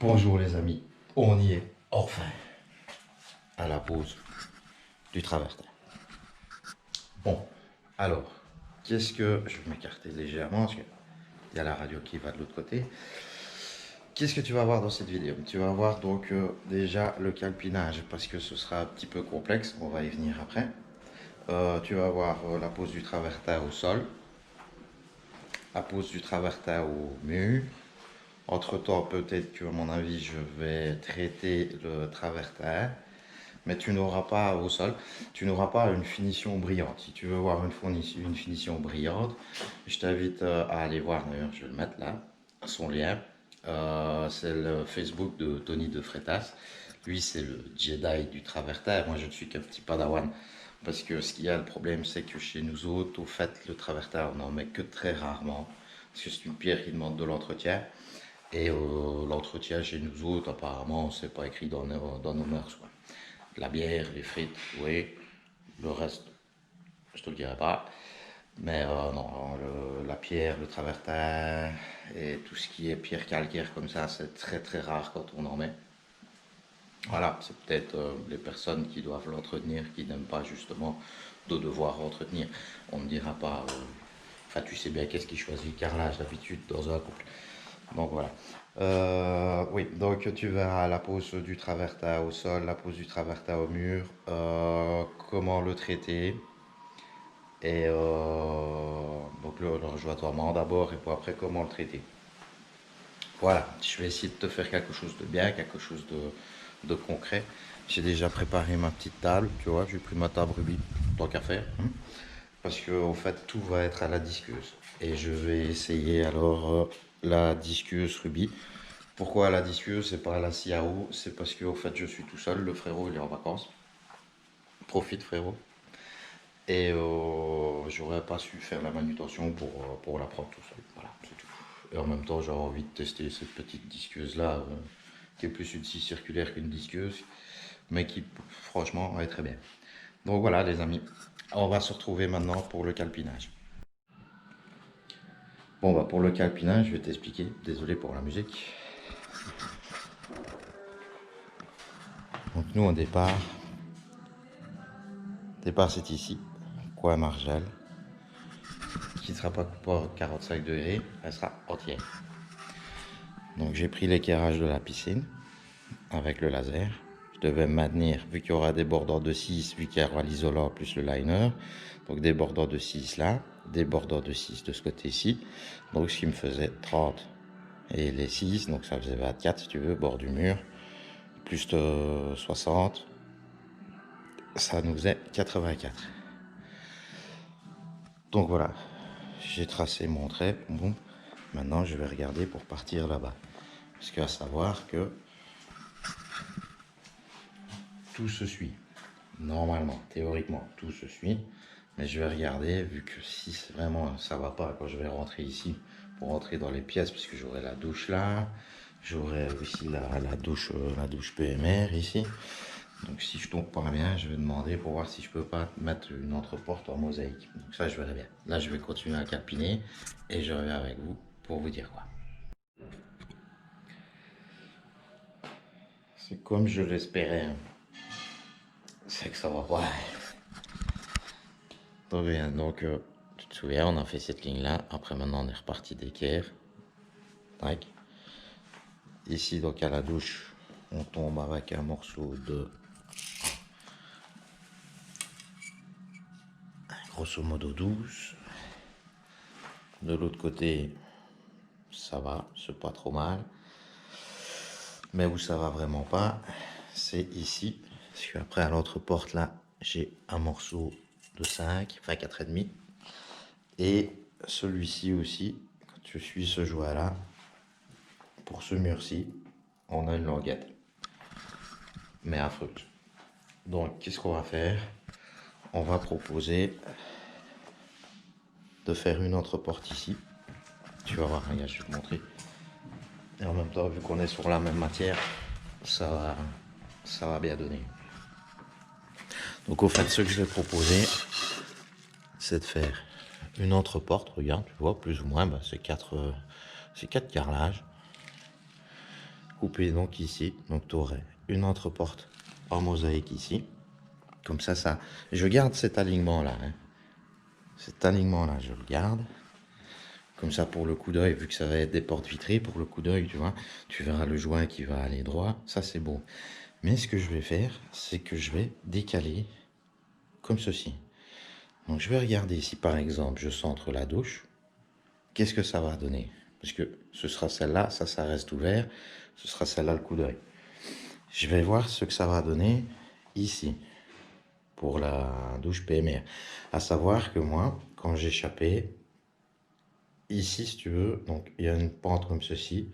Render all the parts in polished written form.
Bonjour les amis, on y est enfin à la pause du travertin. Bon, alors, qu'est-ce que... Je vais m'écarter légèrement parce qu'il y a la radio qui va de l'autre côté. Qu'est-ce que tu vas voir dans cette vidéo? Tu vas voir donc déjà le calpinage parce que ce sera un petit peu complexe, on va y venir après. Tu vas voir la pose du travertin au sol, la pose du travertin au mur. Entre-temps, peut-être que à mon avis, je vais traiter le travertin. Mais tu n'auras pas au sol, tu n'auras pas une finition brillante. Si tu veux voir une finition brillante, je t'invite à aller voir, d'ailleurs je vais le mettre là, son lien. C'est le Facebook de Tony de Freitas. Lui c'est le Jedi du travertin, moi je ne suis qu'un petit padawan. Parce que ce qu'il y a, le problème c'est que chez nous autres, au fait le travertin on n'en met que très rarement. Parce que c'est une pierre qui demande de l'entretien. Et l'entretien chez nous autres, apparemment, c'est pas écrit dans nos mœurs, quoi. La bière, les frites, oui. Le reste, je te le dirai pas. Mais non, la pierre, le travertin et tout ce qui est pierre calcaire comme ça, c'est très très rare quand on en met. Voilà, c'est peut-être les personnes qui doivent l'entretenir qui n'aiment pas justement de devoir entretenir. On ne dira pas, enfin tu sais bien qu'est-ce qui choisit le carrelage d'habitude dans un couple. Donc voilà. Oui, donc tu verras la pose du travertin au sol, la pose du travertin au mur, comment le traiter. Et donc le rejointoirement d'abord et puis après comment le traiter. Voilà, je vais essayer de te faire quelque chose de bien, quelque chose de concret. J'ai déjà préparé ma petite table, tu vois, j'ai pris ma table rubis, tant qu'à faire. Parce que au fait tout va être à la disqueuse. Et je vais essayer alors la disqueuse rubis. Pourquoi la disqueuse, c'est pas la scie à eau? C'est parce que au fait je suis tout seul, le frérot il est en vacances. Profite frérot. Et j'aurais pas su faire la manutention pour la prendre tout seul. Voilà, c'est tout. Et en même temps, j'aurais envie de tester cette petite disqueuse là, qui est plus une scie circulaire qu'une disqueuse, mais qui franchement est très bien. Donc voilà les amis, on va se retrouver maintenant pour le calpinage. Bon bah pour le calpinage, je vais t'expliquer, désolé pour la musique. Donc nous au départ c'est ici, coin margelle, qui ne sera pas coupée à 45 degrés, elle sera entière. Donc j'ai pris l'éclairage de la piscine avec le laser. Je devais maintenir, vu qu'il y aura des bordures de 6, vu qu'il y aura l'isolant plus le liner, donc des bordures de 6 là, des bordures de 6 de ce côté-ci, donc ce qui me faisait 30 et les 6, donc ça faisait 24 si tu veux, bord du mur, plus de 60, ça nous faisait 84. Donc voilà, j'ai tracé mon trait, bon, maintenant je vais regarder pour partir là-bas. Parce qu'à savoir que tout se suit. Normalement, théoriquement, tout se suit. Mais je vais regarder, vu que si vraiment ça va pas, quand je vais rentrer ici, pour rentrer dans les pièces, parce que j'aurai la douche là, j'aurai aussi la douche PMR ici. Donc si je tombe pas bien, je vais demander pour voir si je peux pas mettre une entreporte en mosaïque. Donc ça, je verrai bien. Là, je vais continuer à calpiner et je reviens avec vous pour vous dire quoi. C'est comme je l'espérais. C'est que ça va pas. Donc, bien, donc tu te souviens, on a fait cette ligne là. Après, maintenant, on est reparti d'équerre. Tac. Ici, donc à la douche, on tombe avec un morceau de grosso modo 12. De l'autre côté, ça va, c'est pas trop mal. Mais où ça va vraiment pas, c'est ici. Parce qu'après, à l'autre porte là, j'ai un morceau de 5, enfin 4,5. Et celui-ci aussi, quand je suis ce joint là, pour ce mur-ci, on a une languette. Mais affreuse. Donc, qu'est-ce qu'on va faire? On va proposer de faire une autre porte ici. Tu vas voir, regarde, je vais te montrer. Et en même temps, vu qu'on est sur la même matière, ça va bien donner. Donc au fait, ce que je vais proposer, c'est de faire une autre porte. Regarde, tu vois, plus ou moins, bah, c'est quatre carrelages. couper donc ici. Donc tu aurais une entreporte en mosaïque ici. Comme ça, je garde cet alignement-là. Hein. Cet alignement-là, je le garde. Comme ça, pour le coup d'œil, vu que ça va être des portes vitrées, pour le coup d'œil, tu vois, tu verras le joint qui va aller droit. Ça, c'est bon. Mais ce que je vais faire, c'est que je vais décaler comme ceci. Donc, je vais regarder si, par exemple, je centre la douche. Qu'est-ce que ça va donner? Parce que ce sera celle-là, ça reste ouvert. Ce sera celle-là, le coup d'œil. Je vais voir ce que ça va donner ici. Pour la douche PMR. À savoir que moi, quand j'échappais, ici, si tu veux, donc il y a une pente comme ceci,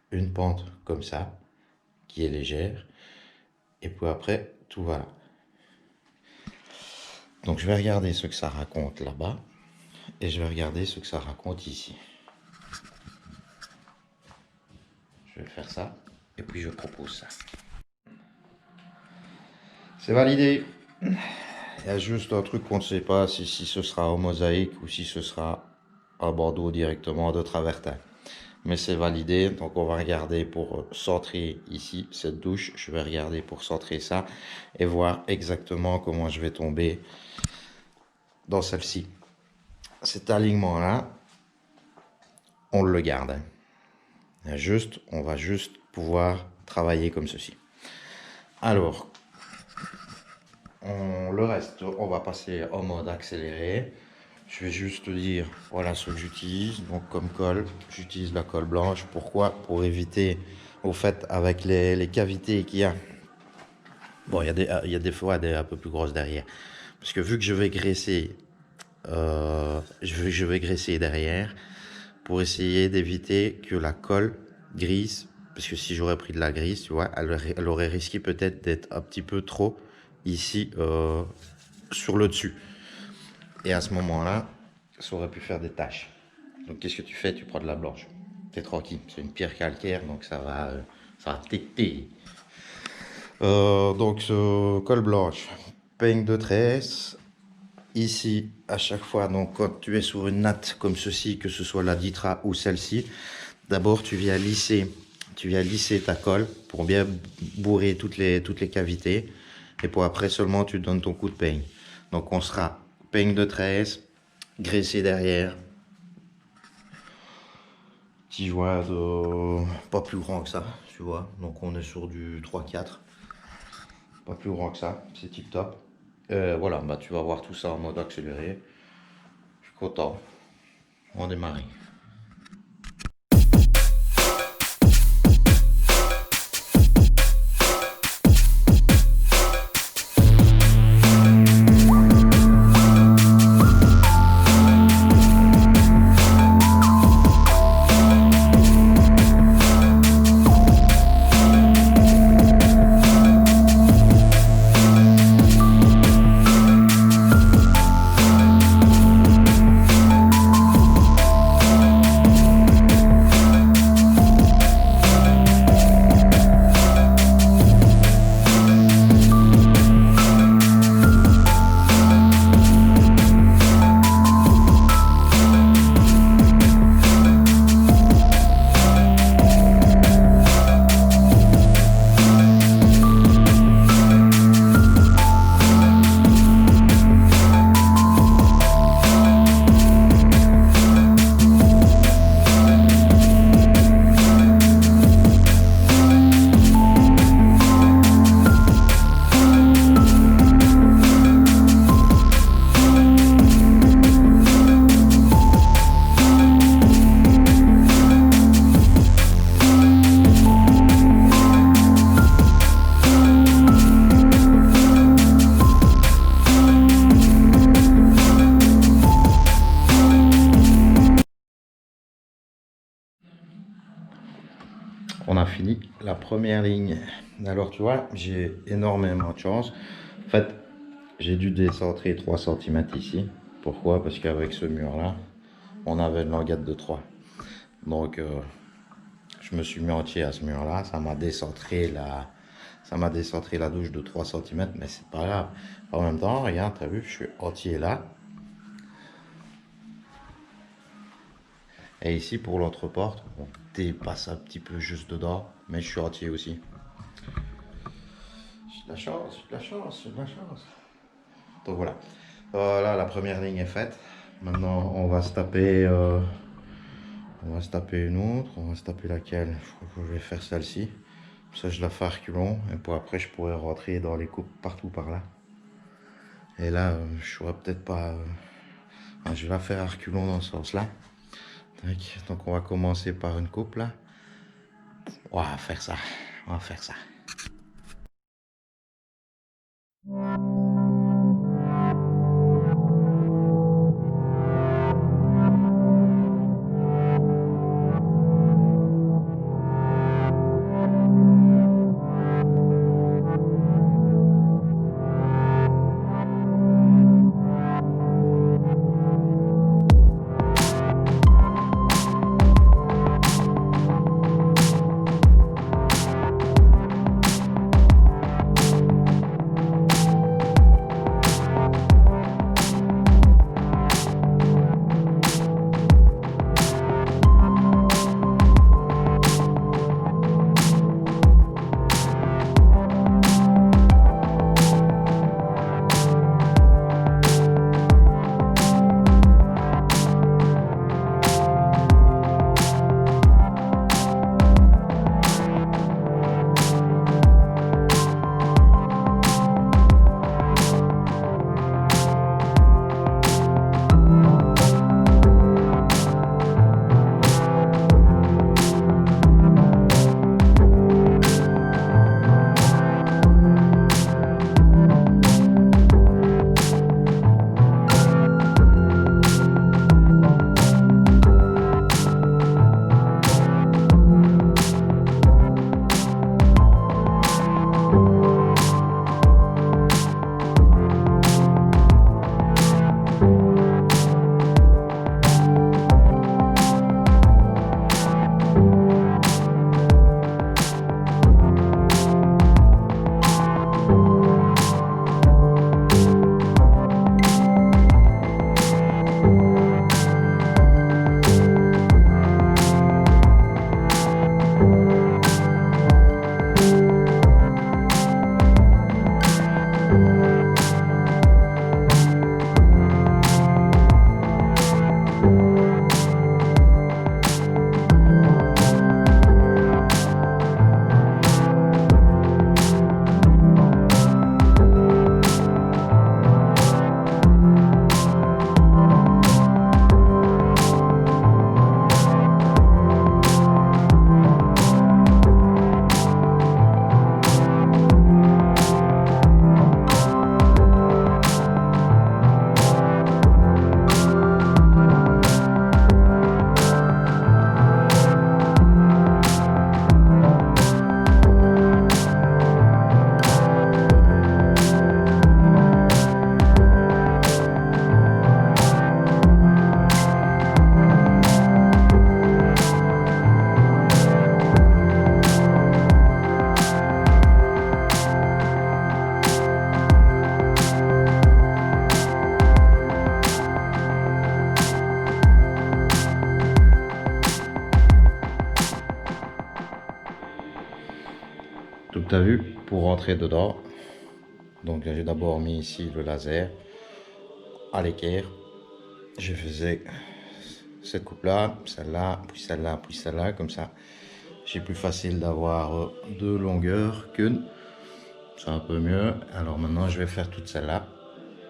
une pente comme ça, qui est légère, et puis après, tout va là. Donc je vais regarder ce que ça raconte là-bas, et je vais regarder ce que ça raconte ici. Je vais faire ça, et puis je propose ça. C'est validé. Il y a juste un truc qu'on ne sait pas, si ce sera en mosaïque ou si ce sera à Bordeaux directement de travertin. Mais c'est validé, donc on va regarder pour centrer ici cette douche. Je vais regarder pour centrer ça et voir exactement comment je vais tomber dans celle-ci. Cet alignement-là, on le garde. On va juste pouvoir travailler comme ceci. Alors, le reste, on va passer en mode accéléré. Je vais juste te dire, voilà ce que j'utilise. Donc comme colle, j'utilise la colle blanche. Pourquoi? Pour éviter, au fait, avec les cavités qu'il y a. Bon, il y a des fois un peu plus grosses derrière. Parce que vu que je vais graisser, je vais graisser derrière pour essayer d'éviter que la colle grise. Parce que si j'aurais pris de la grise, tu vois, elle aurait risqué peut-être d'être un petit peu trop ici sur le dessus. Et à ce moment-là, ça aurait pu faire des taches. Donc qu'est-ce que tu fais? Tu prends de la blanche. T'es tranquille, c'est une pierre calcaire, donc ça va téter. Donc colle blanche, peigne de tresse. Ici, à chaque fois, donc quand tu es sur une natte comme ceci, que ce soit la Ditra ou celle-ci, d'abord tu viens lisser ta colle pour bien bourrer toutes les cavités. Et pour après seulement tu donnes ton coup de peigne. Donc on sera peigne de tresse, graissé derrière. Petit joint de pas plus grand que ça, tu vois. Donc on est sur du 3-4. Pas plus grand que ça, c'est tip top. Voilà, bah tu vas voir tout ça en mode accéléré. Je suis content. On démarre. On a fini la première ligne. Alors tu vois, j'ai énormément de chance. En fait, j'ai dû décentrer 3 cm ici. Pourquoi? Parce qu'avec ce mur-là, on avait une languette de 3. Donc, je me suis mis entier à ce mur-là. Ça m'a décentré la douche de 3 cm, mais c'est pas grave. En même temps, regarde, t'as vu, je suis entier là. Et ici pour l'autre porte, on dépasse un petit peu juste dedans, mais je suis entier aussi. J'ai de la chance, j'ai de la chance, j'ai de la chance. Donc voilà. Voilà, la première ligne est faite. Maintenant, on va se taper une autre. On va se taper laquelle? Je crois que je vais faire celle-ci. Ça, je la fais à reculons. Et pour après, je pourrais rentrer dans les coupes partout par là. Et là, je saurais peut-être pas. Je vais la faire à reculons dans ce sens-là. Donc, on va commencer par une coupe là. On va faire ça. On va faire ça. Donc tu as vu, pour rentrer dedans, donc j'ai d'abord mis ici le laser à l'équerre. Je faisais cette coupe là, celle-là, puis celle-là, puis celle-là, comme ça. C'est plus facile d'avoir deux longueurs qu'une. C'est un peu mieux. Alors maintenant je vais faire toute celle-là.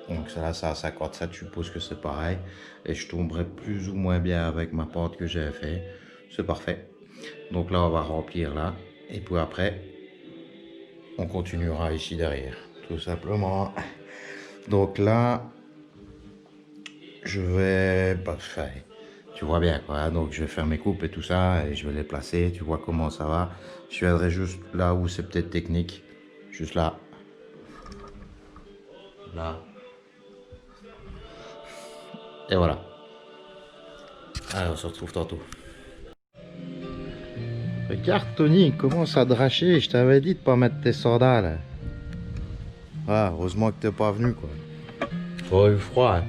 Donc celle-là c'est à 57, je suppose que c'est pareil. Et je tomberai plus ou moins bien avec ma pente que j'ai fait. C'est parfait. Donc là on va remplir là. Et puis après, on continuera ici derrière. Tout simplement. Donc là, je vais... Bah, tu vois bien quoi. Donc je vais faire mes coupes et tout ça. Et je vais les placer. Tu vois comment ça va. Je viendrai juste là où c'est peut-être technique. Juste là. Là. Et voilà. Allez, on se retrouve tantôt. Regarde Tony, il commence à dracher. Je t'avais dit de pas mettre tes sandales. Ah, heureusement que t'es pas venu quoi. Faut eu froid. Hein.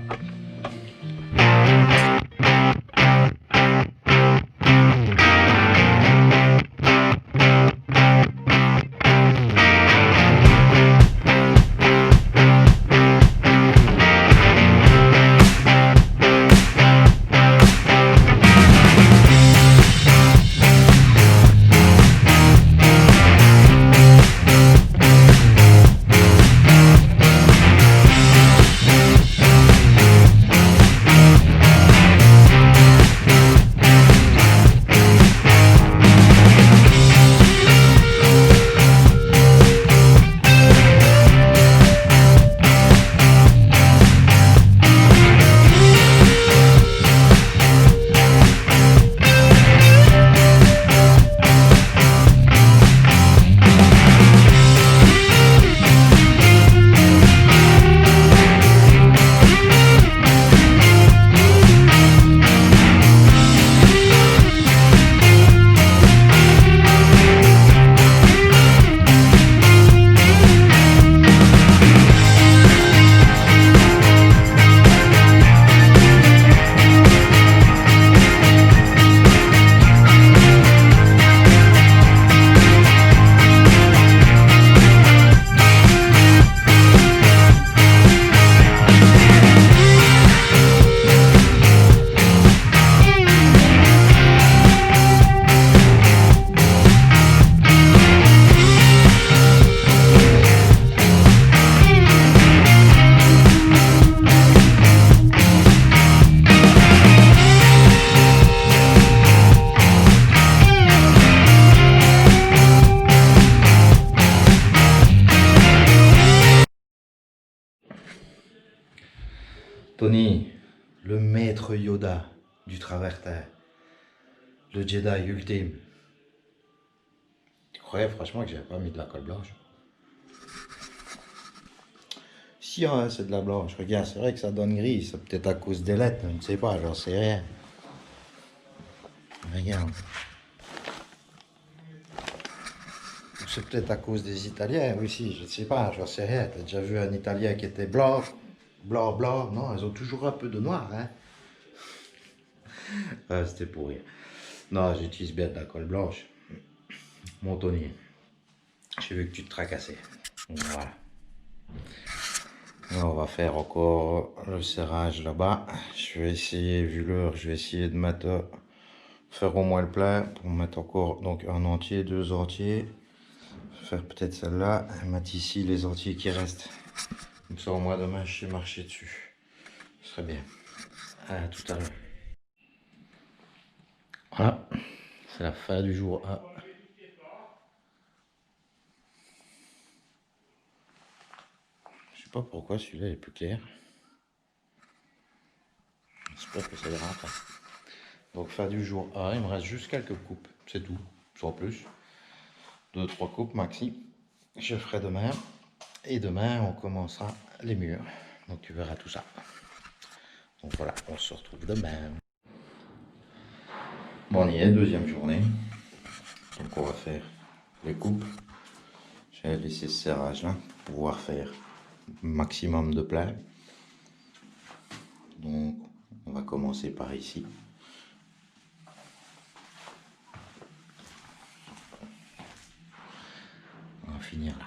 Tony, le maître Yoda du travertin, le Jedi ultime. Tu croyais franchement que j'avais pas mis de la colle blanche? Si, hein, c'est de la blanche. Regarde, c'est vrai que ça donne gris. C'est peut-être à cause des lettres, je ne sais pas, j'en sais rien. Regarde. C'est peut-être à cause des Italiens aussi, je ne sais pas, j'en sais rien. T'as déjà vu un Italien qui était blanc, blanc, blanc? Non, ils ont toujours un peu de noir, hein. Ah, c'était pour rire. Non, j'utilise bien de la colle blanche. Mon Tony, j'ai vu que tu te tracassais. Voilà. Là, on va faire encore le serrage là-bas. Je vais essayer, vu l'heure, je vais essayer de mettre, faire au moins le plein pour mettre encore donc un entier, deux entiers. Faire peut-être celle-là, mettre ici les entiers qui restent. Comme ça, au moins demain, je sais marcher dessus. Ce serait bien. À tout à l'heure. Voilà, c'est la fin du jour A. Je sais pas pourquoi celui-là est plus clair. J'espère que ça ira après. Donc fin du jour A, il me reste juste quelques coupes, c'est tout, sans plus. 2-3 coupes maxi. Je ferai demain. Et demain, on commencera les murs. Donc tu verras tout ça. Donc voilà, on se retrouve demain. Bon, on y est, deuxième journée. Donc on va faire les coupes. J'ai laissé ce serrage là pour pouvoir faire maximum de plein. Donc on va commencer par ici. On va finir là.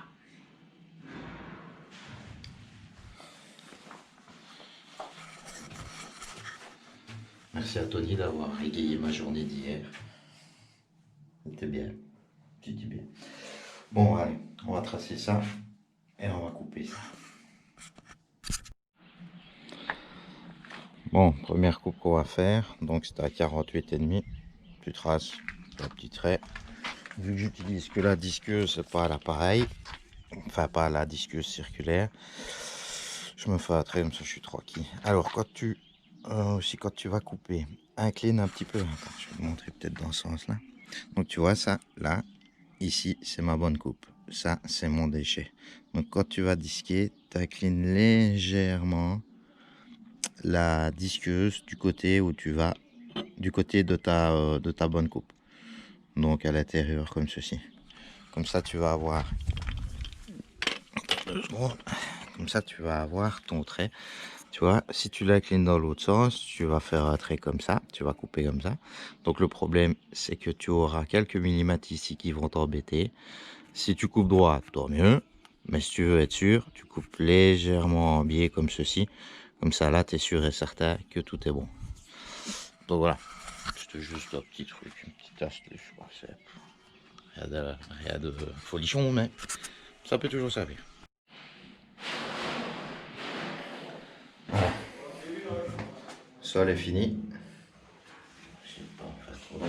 Merci à Tony d'avoir égayé ma journée d'hier. C'était bien. Tu dis bien. Bon, allez, on va tracer ça et on va couper ça. Bon, première coupe qu'on va faire, donc c'est à 48,5. Tu traces un petit trait. Vu que j'utilise que la disqueuse, c'est pas l'appareil, enfin pas la disqueuse circulaire, je me fais un trait comme ça, je suis tranquille. Alors quand tu aussi quand tu vas couper, incline un petit peu. Attends, je vais te montrer peut-être dans ce sens là. Donc tu vois ça là, ici c'est ma bonne coupe, ça c'est mon déchet. Donc quand tu vas disquer, tu inclines légèrement la disqueuse du côté où tu vas, du côté de ta bonne coupe. Donc à l'intérieur comme ceci. Comme ça tu vas avoir, comme ça tu vas avoir ton trait. Tu vois, si tu l'inclines dans l'autre sens, tu vas faire un trait comme ça, tu vas couper comme ça. Donc le problème, c'est que tu auras quelques millimètres ici qui vont t'embêter. Si tu coupes droit, tant mieux. Mais si tu veux être sûr, tu coupes légèrement en biais comme ceci. Comme ça, là, tu es sûr et certain que tout est bon. Donc voilà, c'était juste un petit truc, une petite astuce. Rien de folichon, mais ça peut toujours servir. Voilà. Sol est fini. Je sais pas en faire trop.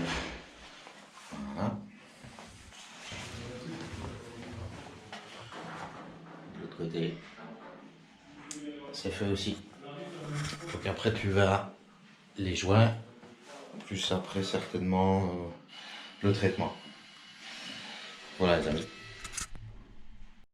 Voilà. De l'autre côté, c'est fait aussi. Donc après tu verras les joints, plus après certainement le traitement. Voilà les amis.